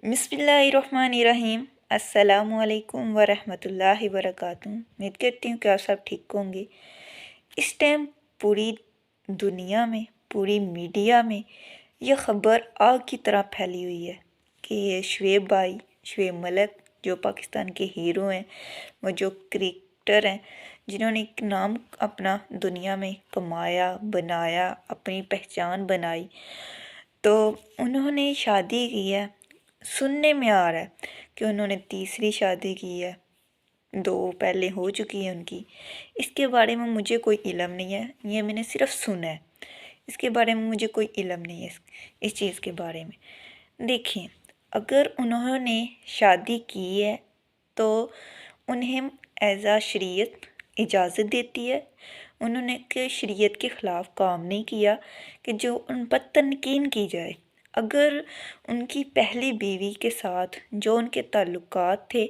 बिस्मिल्लाहिर्रहमानिर्रहीम। अस्सलामु अलैकुम वरहमतुल्लाहि वबरकातुहू। उम्मीद करती हूँ कि आप सब ठीक होंगे। इस टाइम पूरी दुनिया में, पूरी मीडिया में यह ख़बर आग की तरह फैली हुई है कि ये शुएब भाई, शुएब मलिक, जो पाकिस्तान के हीरो हैं, वो जो क्रिकेटर हैं, जिन्होंने एक नाम अपना दुनिया में कमाया, बनाया, अपनी पहचान बनाई, तो उन्होंने शादी की है। सुनने में आ रहा है कि उन्होंने तीसरी शादी की है, दो पहले हो चुकी है उनकी। इसके बारे में मुझे कोई इल्म नहीं है, ये मैंने सिर्फ सुना है। इसके बारे में मुझे कोई इल्म नहीं है इस चीज़ के बारे में। देखिए, अगर उन्होंने शादी की है तो उन्हें एज़ा शरीयत इजाज़त देती है। उन्होंने के शरीयत के ख़िलाफ़ काम नहीं किया कि जो उन पर तनकीन की जाए। अगर उनकी पहली बीवी के साथ जो उनके ताल्लुकात थे,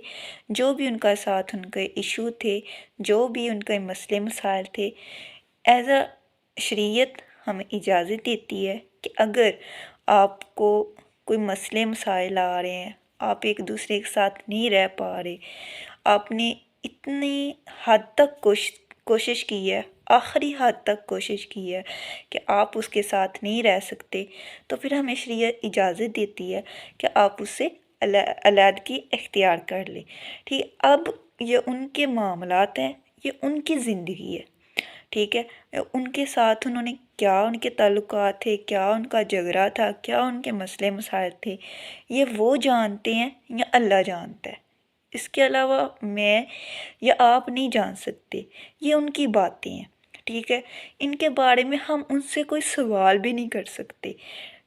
जो भी उनका साथ उनके इशू थे, जो भी उनके मसले मसाइल थे, एज़ शरीयत हमें इजाज़त देती है कि अगर आपको कोई मसले मसाइल आ रहे हैं, आप एक दूसरे के साथ नहीं रह पा रहे, आपने इतनी हद तक कोशिश की है, आखिरी हद तक कोशिश की है कि आप उसके साथ नहीं रह सकते, तो फिर हमें शरीयत इजाज़त देती है कि आप उससे अलहदगी इख्तियार कर लें। ठीक, अब ये उनके मामलात हैं, ये उनकी ज़िंदगी है। ठीक है, उनके साथ उन्होंने क्या उनके ताल्लुकात थे, क्या उनका झगड़ा था, क्या उनके मसले मसाइल थे, ये वो जानते हैं या अल्लाह जानता है। इसके अलावा मैं या आप नहीं जान सकते, ये उनकी बातें हैं। ठीक है, इनके बारे में हम उनसे कोई सवाल भी नहीं कर सकते।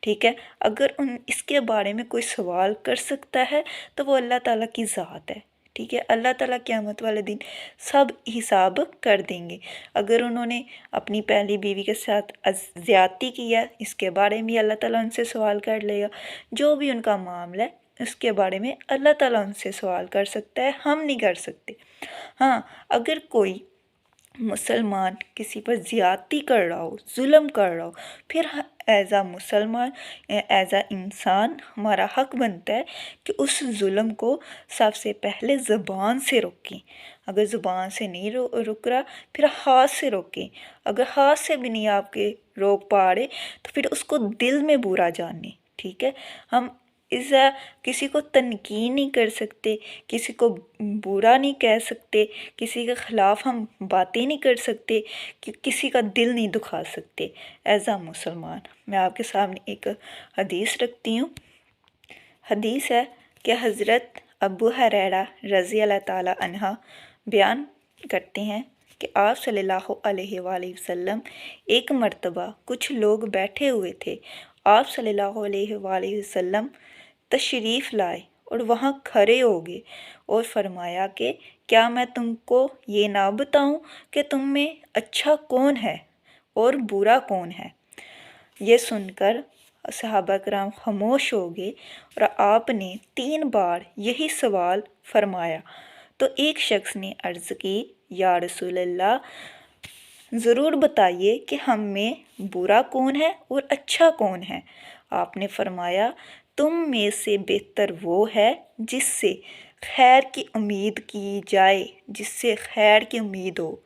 ठीक है, अगर उन इसके बारे में कोई सवाल कर सकता है तो वो अल्लाह ताला की ज़ात है। ठीक है, अल्लाह ताला क़यामत वाले दिन सब हिसाब कर देंगे। अगर उन्होंने अपनी पहली बीवी के साथ ज़्यादती की है, इसके बारे में अल्लाह ताला उनसे सवाल कर लेगा। जो भी उनका मामला है, उसके बारे में अल्लाह ताला उनसे सवाल कर सकता है, हम नहीं कर सकते। हाँ, अगर कोई मुसलमान किसी पर ज़्यादती कर रहा हो, जुल्म कर रहा हो, फिर एज़ आ मुसलमान, एज़ आ इंसान हमारा हक बनता है कि उस जुल्म को सबसे पहले ज़ुबान से रोकें। अगर ज़ुबान से नहीं रुक रहा, फिर हाथ से रोकें। अगर हाथ से भी नहीं आपके रोक पा रहे, तो फिर उसको दिल में बुरा जानें। ठीक है, हम इस किसी को तनकीन नहीं कर सकते, किसी को बुरा नहीं कह सकते, किसी के ख़िलाफ़ हम बातें नहीं कर सकते, कि किसी का दिल नहीं दुखा सकते। एज़ आ मुसलमान मैं आपके सामने एक हदीस रखती हूँ। हदीस है कि हज़रत अबू हुरैरा रज़ी अल्लाह ताला अन्हा बयान करते हैं कि आप सल्लल्लाहु अलैहि वसल्लम एक मर्तबा कुछ लोग बैठे हुए थे। आप सल्लल्लाहु अलैहि वसल्लम तशरीफ़ लाए और वहाँ खड़े हो गए और फरमाया कि क्या मैं तुमको ये ना बताऊं कि तुम में अच्छा कौन है और बुरा कौन है। ये सुनकर सहाबा कराम खामोश हो गए और आपने 3 बार यही सवाल फरमाया। तो एक शख्स ने अर्ज़ की, या रसूल अल्लाह, ज़रूर बताइए कि हम में बुरा कौन है और अच्छा कौन है। आपने फरमाया, तुम में से बेहतर वो है जिससे खैर की उम्मीद की जाए, जिससे खैर की उम्मीद हो,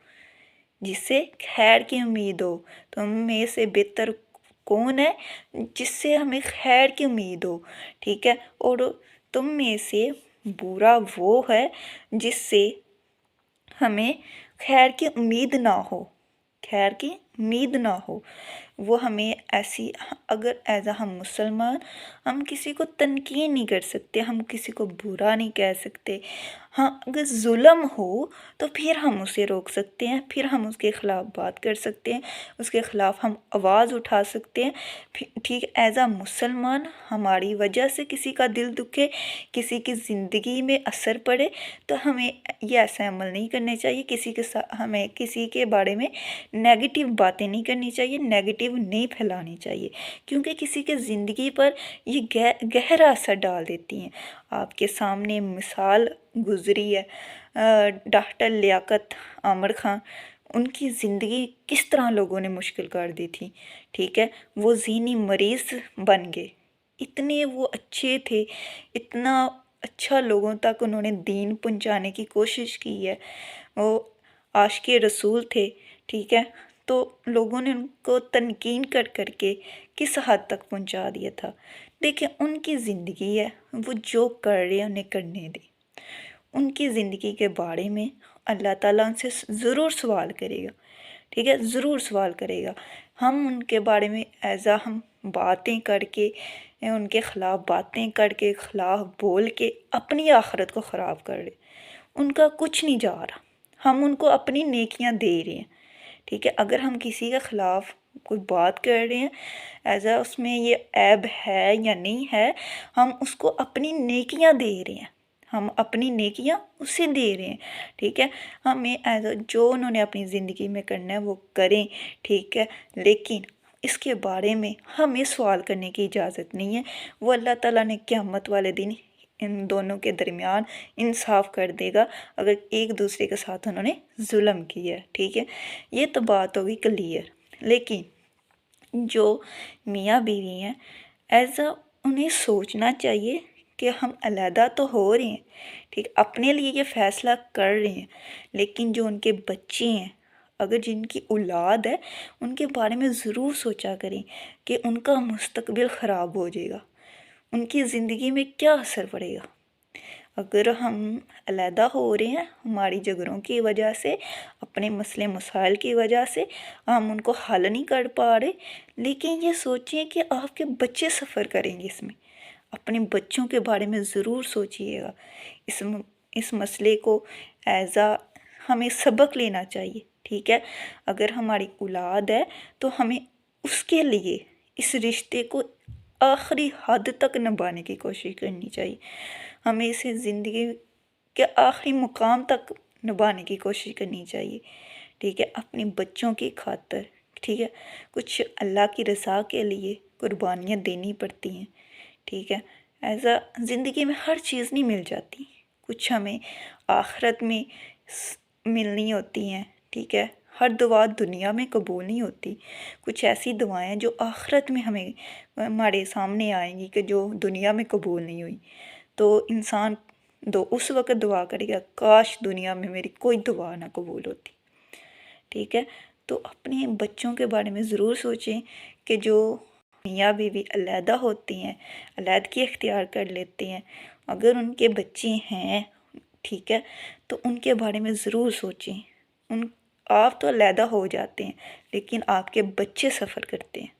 जिससे खैर की उम्मीद हो। तुम में से बेहतर कौन है जिससे हमें खैर की उम्मीद हो। ठीक है, और तुम में से बुरा वो है जिससे हमें खैर की उम्मीद ना हो, खैर की उम्मीद ना हो। वो हमें ऐसी, अगर एज़ हम मुसलमान हम किसी को तनकीन नहीं कर सकते, हम किसी को बुरा नहीं कह सकते। हाँ, अगर जुल्म हो तो फिर हम उसे रोक सकते हैं, फिर हम उसके ख़िलाफ़ बात कर सकते हैं, उसके ख़िलाफ़ हम आवाज़ उठा सकते हैं। ठीक, एज़ आ मुसलमान हमारी वजह से किसी का दिल दुखे, किसी की ज़िंदगी में असर पड़े, तो हमें ये ऐसा अमल नहीं करने चाहिए। किसी के साथ हमें किसी के बारे में नेगेटिव बातें नहीं करनी चाहिए, नेगेटिव नहीं फैलानी चाहिए, क्योंकि किसी के ज़िंदगी पर ये गहरा असर डाल देती हैं। आपके सामने मिसाल गुजरी है डॉक्टर लियाकत आमर ख़ान, उनकी ज़िंदगी किस तरह लोगों ने मुश्किल कर दी थी। ठीक है, वो ज़हनी मरीज़ बन गए। اتنے وہ اچھے تھے، اتنا اچھا لوگوں تک انہوں نے دین پہنچانے کی کوشش کی ہے، وہ عاشق رسول تھے، ٹھیک ہے، تو لوگوں نے ان کو تنقید کر کر کے کس حد تک پہنچا دیا تھا۔ دیکھیں ان کی زندگی ہے، وہ جو کر رہے ہیں انہیں کرنے دیں، ان کی زندگی کے بارے میں اللہ تعالیٰ ان سے ضرور سوال کرے گا، ٹھیک ہے، ضرور سوال کرے گا۔ ہم ان کے بارے میں ہم باتیں کر کے، ان کے خلاف باتیں کر کے، خلاف بول کے اپنی آخرت کو خراب کر رہے، ان کا کچھ نہیں جا رہا، ہم ان کو اپنی نیکیاں دے رہے ہیں، ٹھیک ہے۔ اگر ہم کسی کے خلاف کوئی بات کر رہے ہیں اس میں یہ عیب ہے یا نہیں ہے، ہم اس کو اپنی نیکیاں دے رہے ہیں، ہم اپنی نیکیاں اسے دے رہے ہیں، ٹھیک ہے۔ ہمیں جو انہوں نے اپنی زندگی میں کرنا ہے وہ کریں، ٹھیک ہے، لیکن اس کے بارے میں ہمیں سوال کرنے کی اجازت نہیں ہے۔ وہ اللہ تعالیٰ نے قیامت والے دن ان دونوں کے درمیان انصاف کر دے گا اگر ایک دوسرے کے ساتھ انہوں نے ظلم کیا ہے، ٹھیک ہے۔ یہ تو بات ہوگی کلیئر، لیکن جو میاں بیوی ہیں انہیں سوچنا چاہیے کہ ہم علیحدہ تو ہو رہے ہیں، ٹھیک، اپنے لیے یہ فیصلہ کر رہے ہیں، لیکن جو ان کے بچے ہیں، اگر جن کی اولاد ہے، ان کے بارے میں ضرور سوچا کریں کہ ان کا مستقبل خراب ہو جائے گا، ان کی زندگی میں کیا اثر پڑے گا۔ اگر ہم علیحدہ ہو رہے ہیں ہماری جھگڑوں کی وجہ سے، اپنے مسئلے مسائل کی وجہ سے، ہم ان کو حل نہیں کر پا رہے، لیکن یہ سوچیں کہ آپ کے بچے سفر کریں گے اس میں، اپنے بچوں کے بارے میں ضرور سوچیے گا۔ اس مسئلے کو ہمیں سبق لینا چاہیے، ٹھیک ہے۔ اگر ہماری اولاد ہے تو ہمیں اس کے لیے اس رشتے کو آخری حد تک نبھانے کی کوشش کرنی چاہیے، ہمیں اسے زندگی کے آخری مقام تک نبھانے کی کوشش کرنی چاہیے، ٹھیک ہے، اپنے بچوں کی خاطر، ٹھیک ہے۔ کچھ اللہ کی رضا کے لیے قربانیاں دینی پڑتی ہیں، ٹھیک ہے۔ زندگی میں ہر چیز نہیں مل جاتی، کچھ ہمیں آخرت میں ملنی ہوتی ہیں، ٹھیک ہے۔ ہر دعا دنیا میں قبول نہیں ہوتی، کچھ ایسی دعائیں جو آخرت میں ہمارے سامنے آئیں گی کہ جو دنیا میں قبول نہیں ہوئی، تو انسان اس وقت دعا کرے گا کاش دنیا میں میری کوئی دعا نہ قبول ہوتی، ٹھیک ہے۔ تو اپنے بچوں کے بارے میں ضرور سوچیں کہ جو میاں بیوی علیحدہ ہوتی ہیں، علیحدگی اختیار کر لیتے ہیں، اگر ان کے بچے ہیں، ٹھیک ہے، تو ان کے بارے میں ضرور سوچیں۔ آپ تو علیحدہ ہو جاتے ہیں لیکن آپ کے بچے سفر کرتے ہیں۔